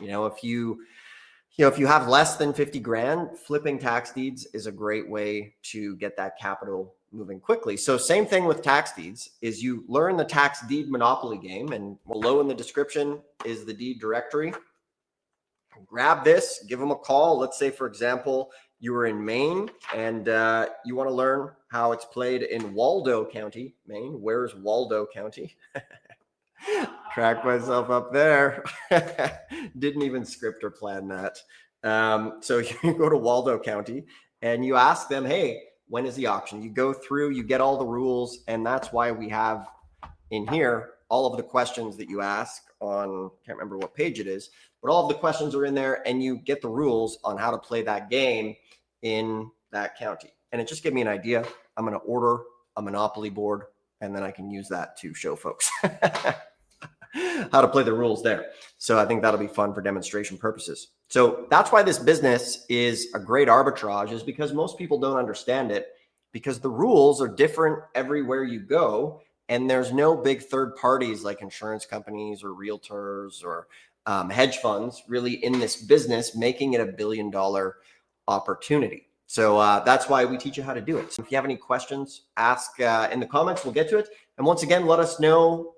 If you have less than 50 grand, flipping tax deeds is a great way to get that capital moving quickly. So same thing with tax deeds is you learn the tax deed monopoly game, and below in the description is the deed directory. Grab this, give them a call. Let's say, for example, you were in Maine and you want to learn how it's played in Waldo County, Maine. Where's Waldo County? Track myself up there. Didn't even script or plan that. So you go to Waldo County and you ask them, hey, when is the auction? You go through, you get all the rules, and that's why we have in here all of the questions that you ask on, can't remember what page it is, but all of the questions are in there, and you get the rules on how to play that game in that county. And it just gave me an idea. I'm going to order a Monopoly board, and then I can use that to show folks how to play the rules there. So I think that'll be fun for demonstration purposes. So that's why this business is a great arbitrage, is because most people don't understand it, because the rules are different everywhere you go. And there's no big third parties like insurance companies or realtors or hedge funds really in this business, making it $1 billion opportunity. So that's why we teach you how to do it. So if you have any questions, ask in the comments, we'll get to it. And once again, let us know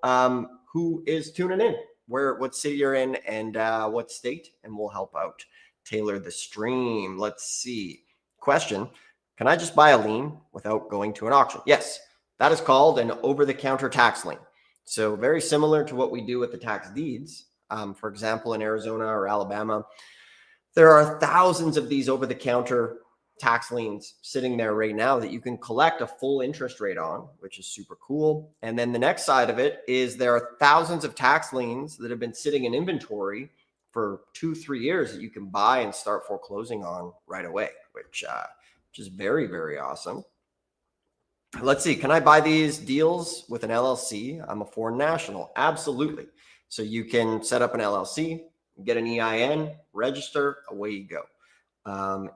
who is tuning in, what city you're in, and what state, and we'll help out tailor the stream. Let's see. Question: can I just buy a lien without going to an auction? Yes, that is called an over-the-counter tax lien. So very similar to what we do with the tax deeds. For example, in Arizona or Alabama, there are thousands of these over-the-counter tax liens sitting there right now that you can collect a full interest rate on, which is super cool. And then the next side of it is there are thousands of tax liens that have been sitting in inventory for 2-3 years that you can buy and start foreclosing on right away, which is very, very awesome. Let's see. Can I buy these deals with an LLC? I'm a foreign national. Absolutely. So you can set up an LLC, get an EIN, register, away you go.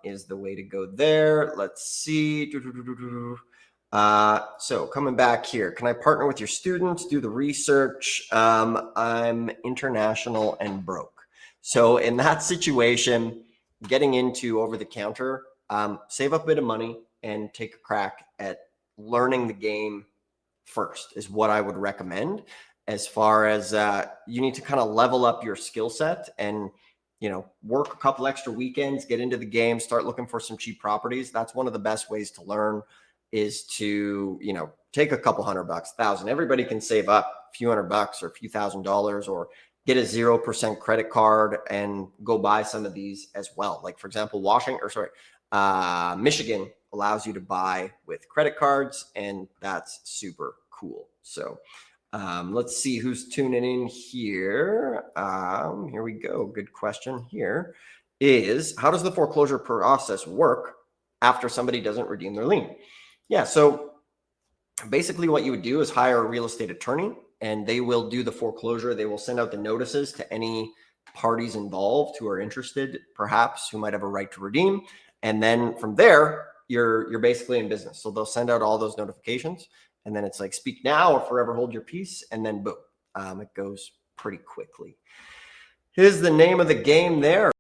Is the way to go there. Let's see. So coming back here, can I partner with your students, do the research? I'm international and broke. So in that situation, getting into over the counter, save up a bit of money and take a crack at learning the game first is what I would recommend, as far as you need to kind of level up your skill set and work a couple extra weekends, get into the game, start looking for some cheap properties. That's one of the best ways to learn, is to, take a couple $100, $1,000. Everybody can save up a few $100 or a few $1,000s, or get a 0% credit card and go buy some of these as well. Like, for example, Michigan allows you to buy with credit cards, and that's super cool. So let's see who's tuning in here. Here we go. Good question here is, how does the foreclosure process work after somebody doesn't redeem their lien? Yeah, so basically what you would do is hire a real estate attorney, and they will do the foreclosure. They will send out the notices to any parties involved who are interested, perhaps, who might have a right to redeem. And then from there, you're basically in business. So they'll send out all those notifications, and then it's like, speak now or forever hold your peace, and then boom, it goes pretty quickly. Here's the name of the game there.